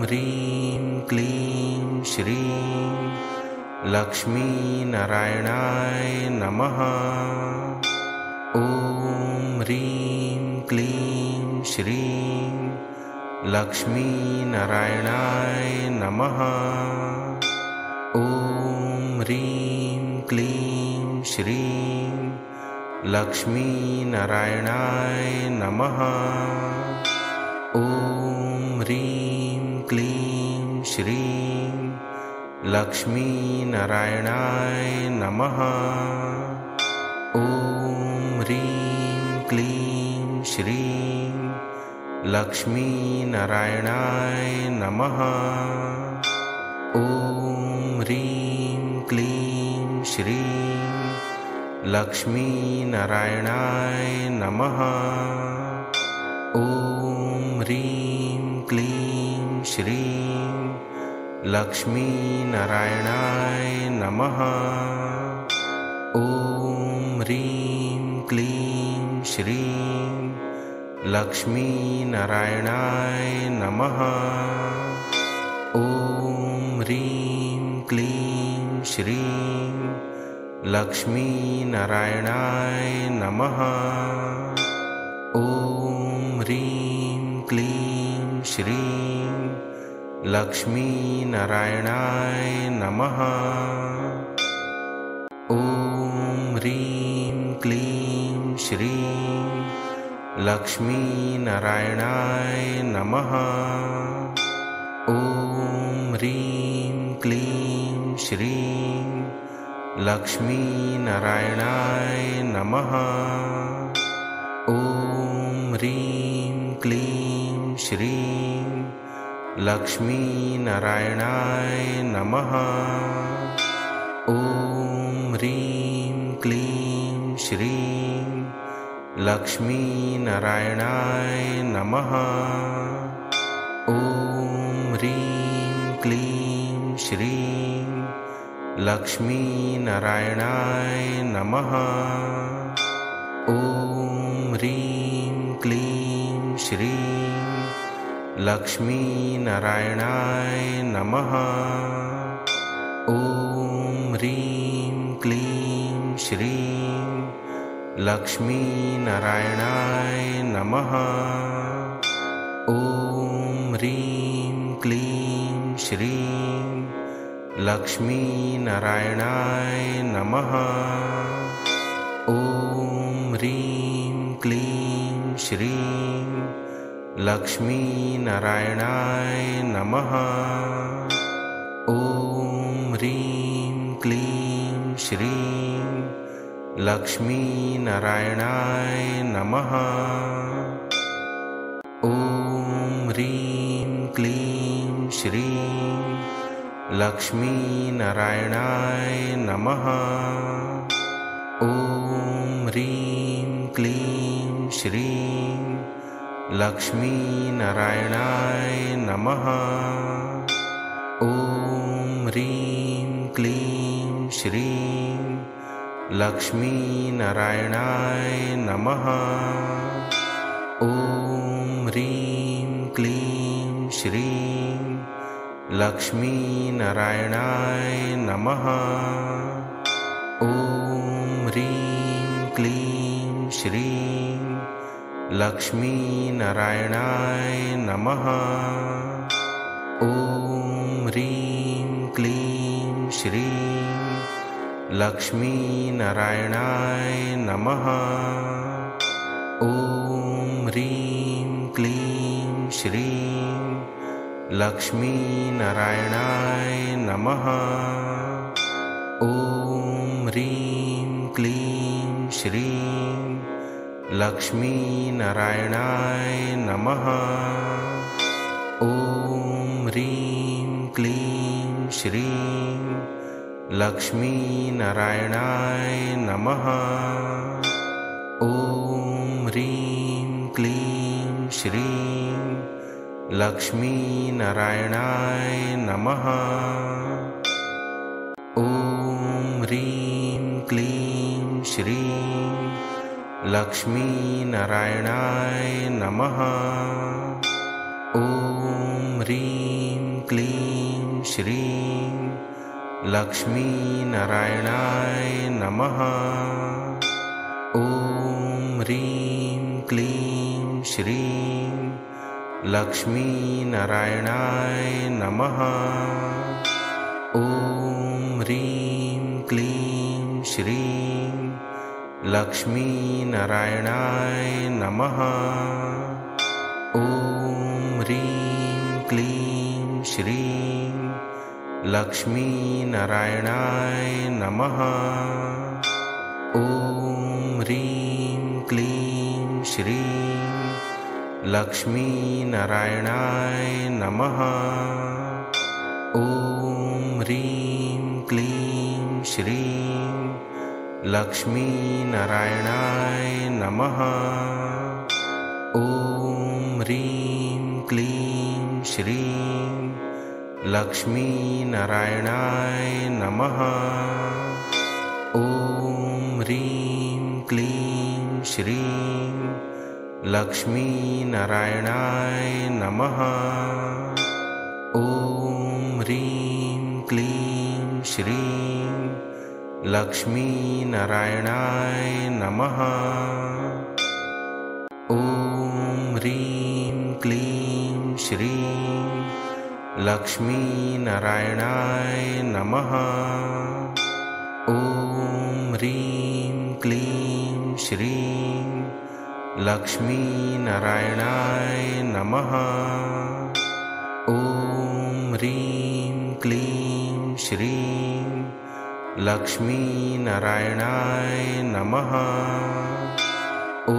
ह्रीं क्लीं श्रीं लक्ष्मीनारायणाय नमः। ॐ ह्रीं क्लीं श्रीं लक्ष्मीनारायणाय नमः। ॐ ह्रीं क्लीं श्रीं लक्ष्मीनारायणाय नमः। ॐ ह्रीं क्लीं श्रीं लक्ष्मीनारायणाय नमः। ॐ ह्रीं क्लीं श्रीं लक्ष्मीनारायणाय नमः। ॐ ह्रीं क्लीं श्रीं लक्ष्मीनारायणाय नमः। ॐ ह्रीं क्लीं श्रीं लक्ष्मीनारायणाय नमः। ॐ ह्रीं क्लीं श्रीं लक्ष्मीनारायणाय नमः। ॐ ह्रीं क्लीं श्रीं लक्ष्मीनारायणाय नमः। ॐ ह्रीं क्लीं श्रीं लक्ष्मीनारायणाय नमः। ॐ ह्रीं क्लीं श्रीं लक्ष्मीनारायणाय नमः। ॐ ह्रीं क्लीं श्रीं लक्ष्मीनारायणाय नमः। ॐ ह्रीं क्लीं श्रीं लक्ष्मीनारायणाय नमः। ॐ ह्रीं क्लीं श्रीं लक्ष्मीनारायणाय नमः। ॐ ह्रीं क्लीं श्रीं लक्ष्मीनारायणाय नमः। ॐ ह्रीं क्लीं श्रीं लक्ष्मीनारायणाय नमः। ॐ ह्रीं क्लीं श्रीं लक्ष्मीनारायणाय नमः। ॐ ह्रीं क्लीं श्रीं लक्ष्मीनारायणाय नमः। ॐ ह्रीं क्लीं श्रीं लक्ष्मीनारायणाय नमः। ॐ ह्रीं क्लीं श्रीं लक्ष्मीनारायणाय नमः। ॐ ह्रीं क्लीं श्रीं लक्ष्मीनारायणाय नमः। ॐ ह्रीं क्लीं श्रीं लक्ष्मीनारायणाय नमः। ॐ ह्रीं क्लीं श्रीं लक्ष्मीनारायणाय नमः। ॐ ह्रीं क्लीं श्रीं लक्ष्मीनारायणाय नमः। ॐ ह्रीं क्लीं श्रीं लक्ष्मीनारायणाय नमः। ॐ ह्रीं क्लीं श्रीं लक्ष्मीनारायणाय नमः। ॐ ह्रीं क्लीं श्रीं लक्ष्मीनारायणाय नमः। ॐ ह्रीं क्लीं श्रीं लक्ष्मीनारायणाय नमः। ॐ ह्रीं क्लीं श्रीं लक्ष्मीनारायणाय नमः। ॐ ह्रीं क्लीं श्रीं लक्ष्मीनारायणाय नमः। ॐ ह्रीं क्लीं श्रीं लक्ष्मीनारायणाय नमः। ॐ ह्रीं क्लीं श्रीं लक्ष्मीनारायणाय नमः। ॐ ह्रीं क्लीं श्रीं लक्ष्मीनारायणाय नमः। ॐ ह्रीं क्लीं श्रीं लक्ष्मीनारायणाय नमः। ॐ ह्रीं क्लीं श्रीं लक्ष्मीनारायणाय नमः। ॐ ह्रीं क्लीं श्रीं लक्ष्मीनारायणाय नमः। ॐ ह्रीं क्लीं श्रीं लक्ष्मीनारायणाय नमः। ॐ ह्रीं क्लीं श्रीं लक्ष्मीनारायणाय नमः। ॐ ह्रीं क्लीं श्रीं लक्ष्मीनारायणाय नमः। ॐ ह्रीं क्लीं श्रीं लक्ष्मीनारायणाय नमः। ॐ ह्रीं क्लीं श्रीं लक्ष्मीनारायणाय नमः। ॐ ह्रीं क्लीं श्रीं लक्ष्मीनारायणाय नमः। ॐ ह्रीं क्लीं श्रीं लक्ष्मीनारायणाय नमः। ॐ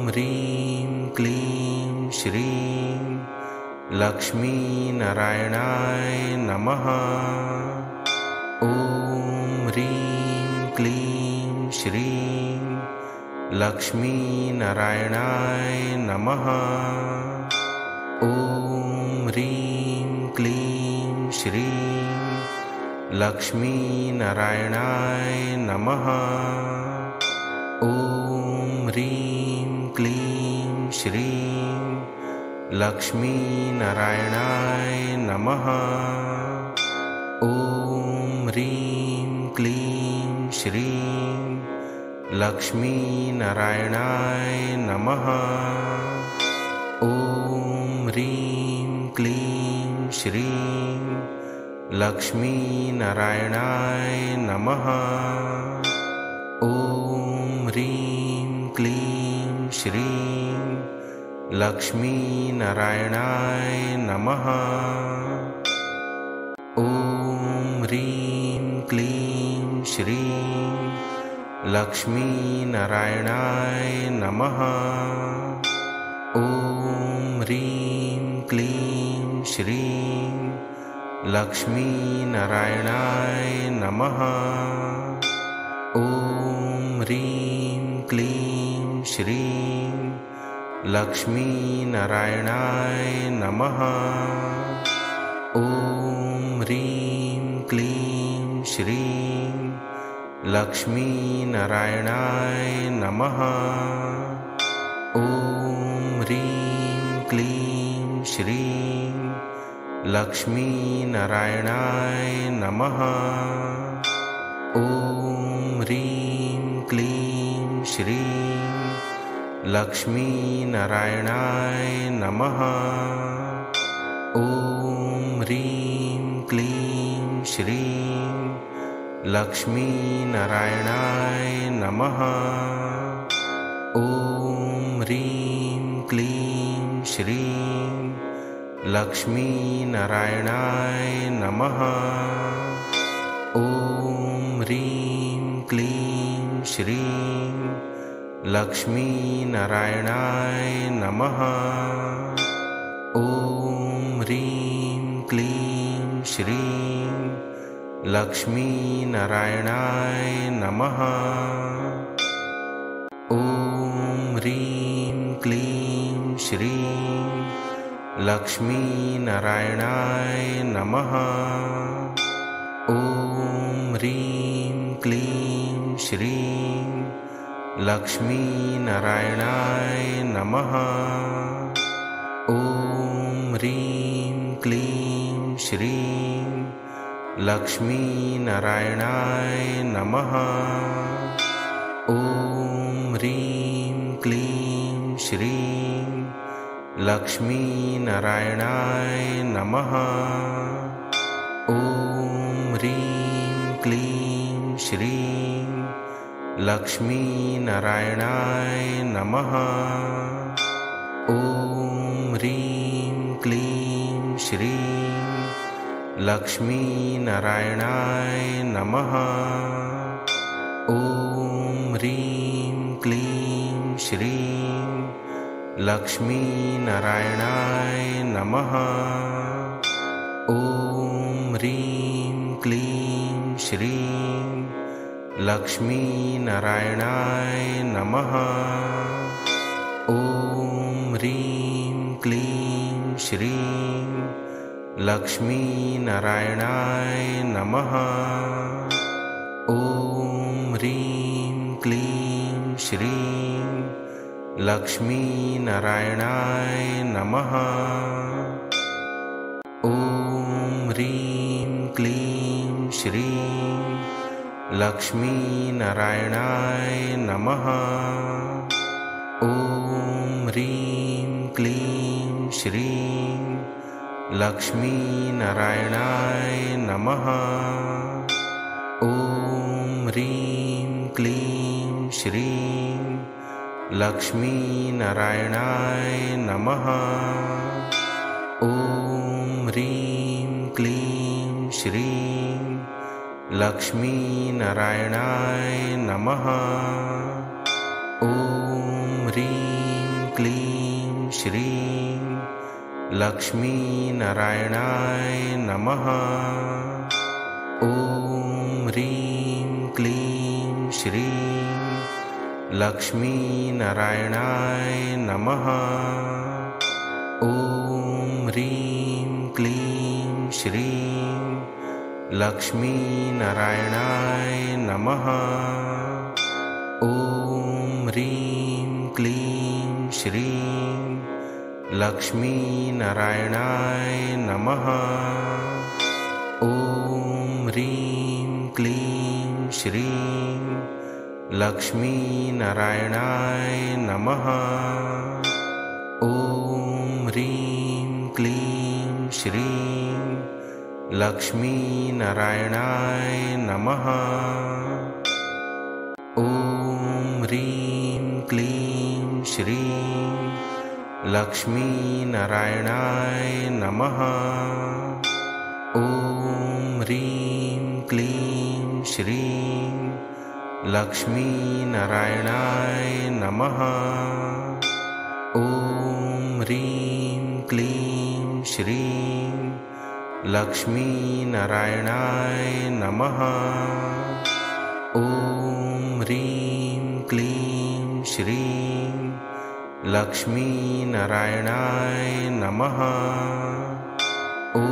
ह्रीं क्लीं श्रीं लक्ष्मीनारायणाय नमः। ॐ ह्रीं क्लीं श्रीं लक्ष्मीनारायणाय नमः। ॐ ह्रीं क्लीं श्रीं लक्ष्मीनारायणाय नमः। ॐ ह्रीं क्लीं श्रीं लक्ष्मीनारायणाय नमः। ॐ ह्रीं क्लीं श्रीं लक्ष्मीनारायणाय नमः। ॐ ह्रीं क्लीं श्रीं लक्ष्मीनारायणाय नमः। ॐ ह्रीं क्लीं श्रीं लक्ष्मीनारायणाय नमः। ॐ ह्रीं क्लीं श्रीं लक्ष्मीनारायणाय नमः। ॐ ह्रीं क्लीं श्रीं लक्ष्मीनारायणाय नमः। ॐ ह्रीं क्लीं श्रीं लक्ष्मीनारायणाय नमः। ॐ ह्रीं क्लीं श्रीं लक्ष्मीनारायणाय नमः। ॐ ह्रीं क्लीं श्रीं लक्ष्मीनारायणाय नमः। ॐ ह्रीं क्लीं श्रीं लक्ष्मीनारायणाय नमः। ॐ ह्रीं क्लीं श्रीं लक्ष्मीनारायणाय नमः। ॐ ह्रीं क्लीं श्रीं लक्ष्मीनारायणाय नमः। ॐ ह्रीं क्लीं श्रीं लक्ष्मीनारायणाय नमः। ॐ ह्रीं क्लीं श्रीं लक्ष्मीनारायणाय नमः। ॐ ह्रीं क्लीं श्रीं लक्ष्मीनारायणाय नमः। ॐ ह्रीं क्लीं श्रीं लक्ष्मीनारायणाय नमः। ॐ ह्रीं क्लीं श्रीं लक्ष्मीनारायणाय नमः। ॐ ह्रीं क्लीं श्रीं लक्ष्मीनारायणाय नमः। ॐ ह्रीं क्लीं श्रीं लक्ष्मीनारायणाय नमः। ॐ ह्रीं क्लीं श्रीं लक्ष्मीनारायणाय नमः। ॐ ह्रीं क्लीं श्रीं लक्ष्मीनारायणाय नमः। ॐ ह्रीं क्लीं श्रीं लक्ष्मीनारायणाय नमः। ॐ ह्रीं क्लीं श्रीं लक्ष्मीनारायणाय नमः। ॐ ह्रीं क्लीं श्रीं लक्ष्मीनारायणाय नमः। ॐ ह्रीं क्लीं श्रीं लक्ष्मीनारायणाय नमः। ॐ ह्रीं क्लीं श्रीं लक्ष्मीनारायणाय नमः। ॐ ह्रीं क्लीं श्रीं लक्ष्मीनारायणाय नमः। ॐ ह्रीं क्लीं श्रीं लक्ष्मीनारायणाय नमः। ॐ ह्रीं क्लीं श्रीं लक्ष्मीनारायणाय नमः। ॐ ह्रीं क्लीं श्रीं लक्ष्मीनारायणाय नमः। ॐ ह्रीं क्लीं श्रीं लक्ष्मीनारायणाय नमः। ॐ ह्रीं क्लीं श्रीं लक्ष्मीनारायणाय नमः। ॐ ह्रीं क्लीं श्रीं लक्ष्मीनारायणाय नमः। ॐ ह्रीं क्लीं श्रीं लक्ष्मीनारायणाय नमः। ॐ ह्रीं क्लीं श्रीं लक्ष्मीनारायणाय नमः। ॐ ह्रीं क्लीं श्रीं लक्ष्मीनारायणाय नमः। ॐ ह्रीं क्लीं श्रीं लक्ष्मीनारायणाय नमः। ॐ ह्रीं क्लीं श्रीं लक्ष्मीनारायणाय नमः। ॐ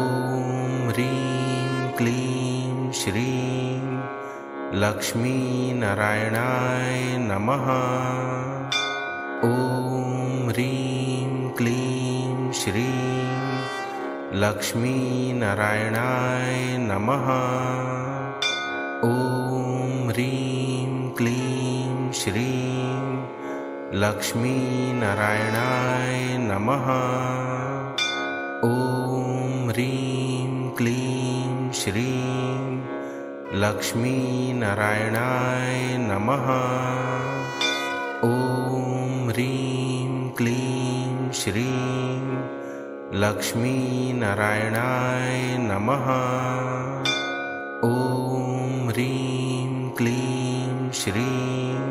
ह्रीं क्लीं श्रीं लक्ष्मीनारायणाय नमः। ॐ ह्रीं क्लीं श्रीं लक्ष्मीनारायणाय नमः। ॐ ह्रीं क्लीं श्रीं लक्ष्मीनारायणाय नमः। ॐ ह्रीं क्लीं श्रीं लक्ष्मीनारायणाय नमः। ॐ ह्रीं क्लीं श्रीं लक्ष्मीनारायणाय नमः। ॐ ह्रीं क्लीं श्रीं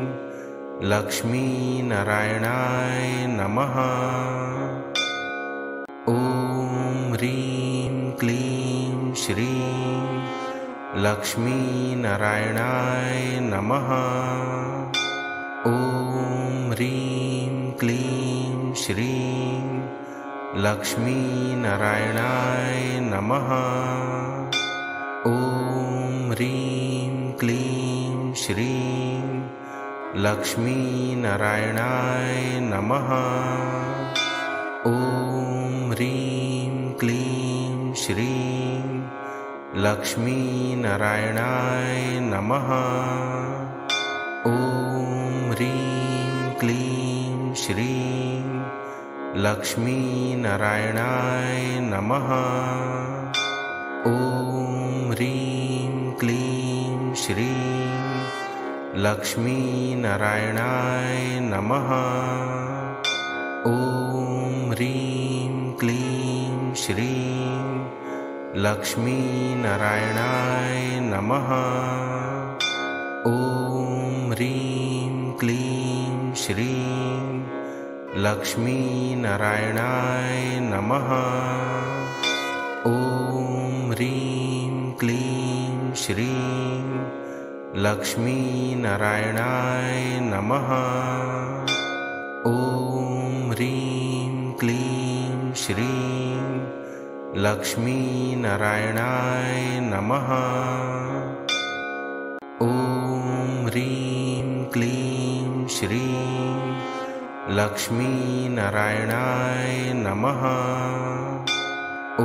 लक्ष्मीनारायणाय नमः। ॐ ह्रीं क्लीं श्रीं लक्ष्मीनारायणाय नमः। ॐ ह्रीं क्लीं श्रीं लक्ष्मीनारायणाय नमः। ॐ ह्रीं क्लीं श्रीं लक्ष्मीनारायणाय नमः। ॐ ह्रीं क्लीं श्रीं लक्ष्मीनारायणाय नमः। ॐ ह्रीं क्लीं श्रीं लक्ष्मीनारायणाय नमः। ॐ ह्रीं क्लीं श्रीं लक्ष्मीनारायणाय नमः। ॐ ह्रीं क्लीं श्रीं लक्ष्मीनारायणाय नमः। ॐ ह्रीं क्लीं श्रीं लक्ष्मीनारायणाय नमः। ॐ ह्रीं क्लीं श्रीं लक्ष्मीनारायणाय नमः। ॐ ह्रीं क्लीं श्रीं लक्ष्मीनारायणाय नमः। ॐ ह्रीं क्लीं श्रीं लक्ष्मीनारायणाय नमः। ॐ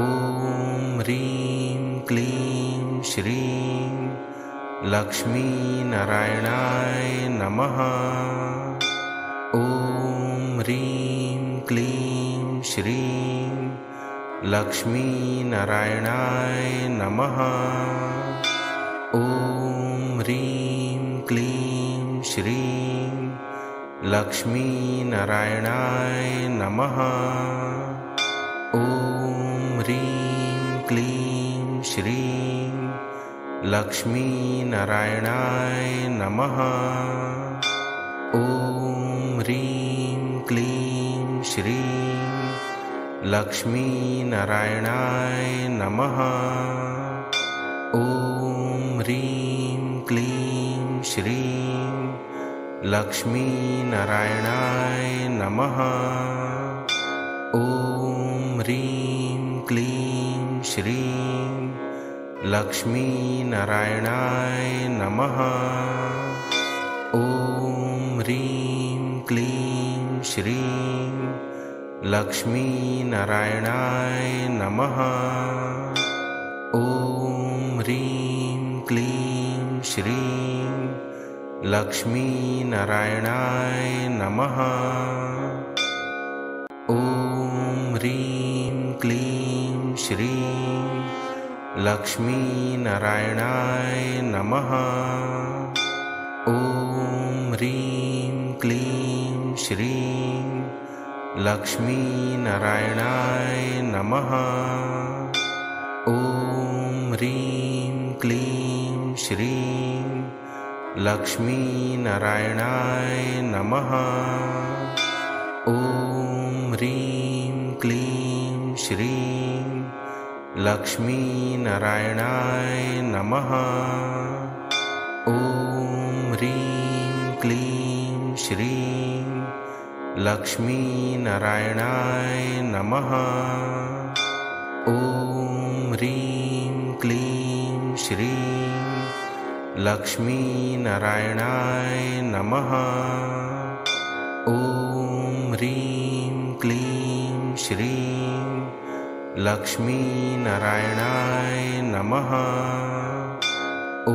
ह्रीं क्लीं श्रीं लक्ष्मीनारायणाय नमः। ॐ ह्रीं क्लीं श्रीं लक्ष्मीनारायणाय नमः। ॐ ह्रीं क्लीं श्रीं लक्ष्मीनारायणाय नमः। ॐ ह्रीं क्लीं श्रीं लक्ष्मीनारायणाय नमः। ॐ ह्रीं क्लीं श्रीं लक्ष्मीनारायणाय नमः। ॐ ह्रीं क्लीं श्रीं लक्ष्मीनारायणाय नमः। ॐ ह्रीं क्लीं श्रीं लक्ष्मीनारायणाय नमः। ॐ ह्रीं क्लीं श्रीं लक्ष्मीनारायणाय नमः। ॐ ह्रीं क्लीं श्रीं लक्ष्मीनारायणाय नमः। ॐ ह्रीं क्लीं श्रीं लक्ष्मीनारायणाय नमः। ॐ ह्रीं क्लीं श्रीं लक्ष्मीनारायणाय नमः। ॐ ह्रीं क्लीं श्रीं लक्ष्मीनारायणाय नमः। ॐ ह्रीं क्लीं श्रीं लक्ष्मीनारायणाय नमः। ॐ ह्रीं क्लीं श्रीं लक्ष्मीनारायणाय नमः। ॐ ह्रीं क्लीं श्रीं लक्ष्मीनारायणाय नमः। ॐ ह्रीं क्लीं श्रीं लक्ष्मीनारायणाय नमः। ॐ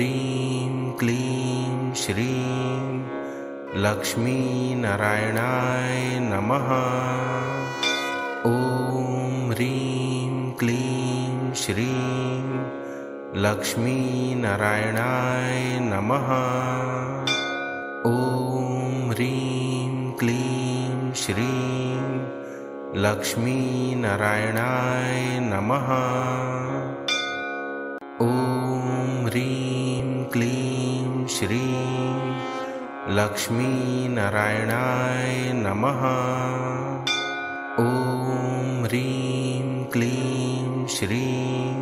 ह्रीं क्लीं श्रीं लक्ष्मीनारायणाय नमः। ॐ ह्रीं क्लीं श्रीं लक्ष्मीनारायणाय नमः। ॐ ह्रीं क्लीं श्रीं लक्ष्मीनारायणाय नमः। ॐ ह्रीं क्लीं श्रीं लक्ष्मीनारायणाय नमः। ॐ ह्रीं क्लीं श्रीं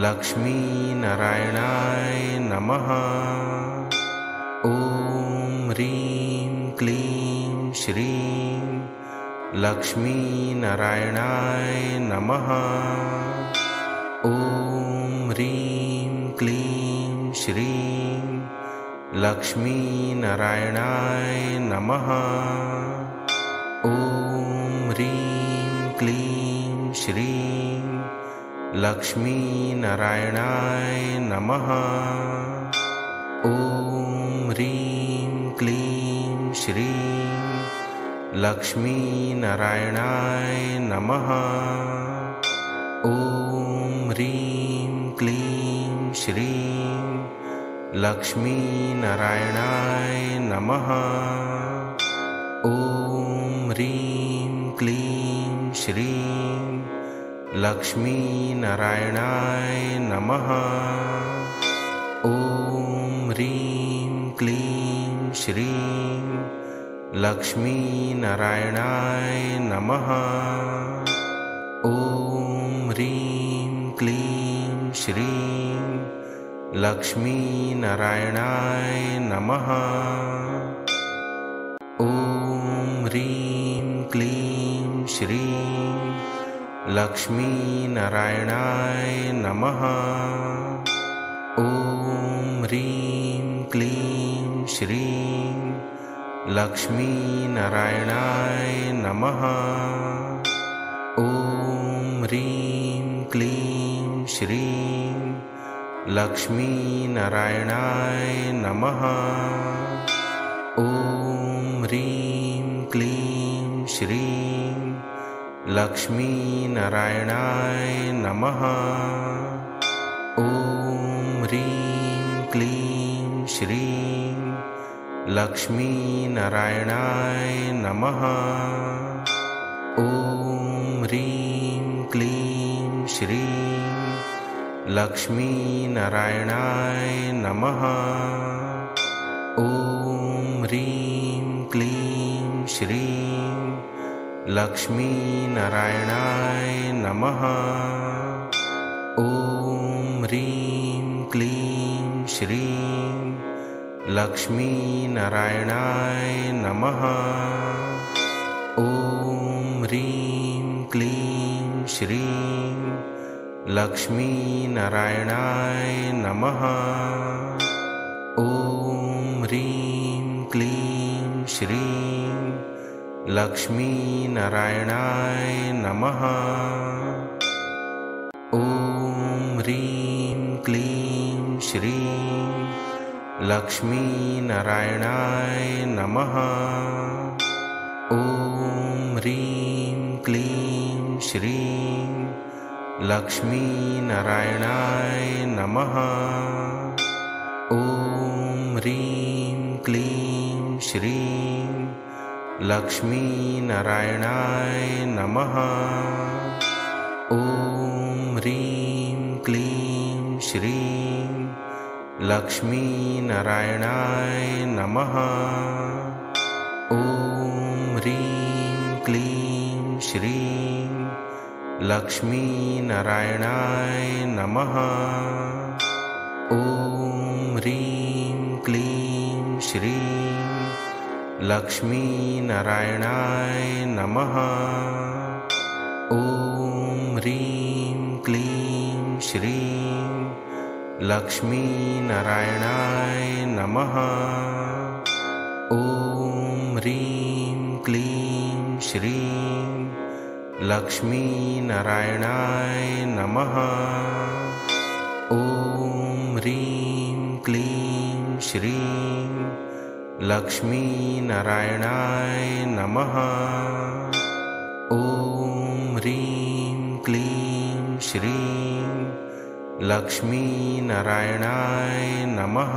लक्ष्मीनारायणाय नमः। ॐ ह्रीं क्लीं श्रीं लक्ष्मीनारायणाय नमः। ॐ ह्रीं क्लीं श्रीं लक्ष्मीनारायणाय नमः। ॐ ह्रीं क्लीं श्रीं लक्ष्मीनारायणाय नमः। ॐ ह्रीं क्लीं श्रीं लक्ष्मीनारायणाय नमः। ॐ ह्रीं क्लीं श्रीं लक्ष्मीनारायणाय नमः। ॐ ह्रीं क्लीं श्रीं लक्ष्मीनारायणाय नमः। ॐ ह्रीं क्लीं श्रीं लक्ष्मीनारायणाय नमः। ॐ ह्रीं क्लीं श्रीं लक्ष्मीनारायणाय नमः। ॐ ह्रीं क्लीं श्रीं लक्ष्मीनारायणाय नमः। ॐ ह्रीं क्लीं श्रीं लक्ष्मीनारायणाय नमः। ॐ ह्रीं क्लीं श्रीं लक्ष्मीनारायणाय नमः। ॐ ह्रीं क्लीं श्रीं लक्ष्मीनारायणाय नमः। ॐ ह्रीं क्लीं श्रीं लक्ष्मीनारायणाय नमः। ॐ ह्रीं क्लीं श्रीं लक्ष्मीनारायणाय नमः। ॐ ह्रीं क्लीं श्रीं लक्ष्मीनारायणाय नमः। ॐ ह्रीं क्लीं श्रीं लक्ष्मीनारायणाय नमः। ॐ ह्रीं क्लीं श्रीं लक्ष्मीनारायणाय नमः। ॐ ह्रीं क्लीं श्रीं लक्ष्मीनारायणाय नमः। ॐ ह्रीं क्लीं श्रीं लक्ष्मीनारायणाय नमः। ॐ ह्रीं क्लीं श्रीं लक्ष्मीनारायणाय नमः। ॐ ह्रीं क्लीं श्रीं लक्ष्मीनारायणाय नमः। ॐ ह्रीं क्लीं श्रीं लक्ष्मीनारायणाय नमः। ॐ ह्रीं क्लीं श्रीं लक्ष्मीनारायणाय नमः। ॐ ह्रीं क्लीं श्रीं लक्ष्मीनारायणाय नमः। ॐ ह्रीं क्लीं श्रीं लक्ष्मीनारायणाय नमः। ॐ ह्रीं क्लीं श्रीं लक्ष्मीनारायणाय नमः। ॐ ह्रीं क्लीं श्रीं लक्ष्मीनारायणाय नमः। ॐ ह्रीं क्लीं श्रीं लक्ष्मीनारायणाय नमः।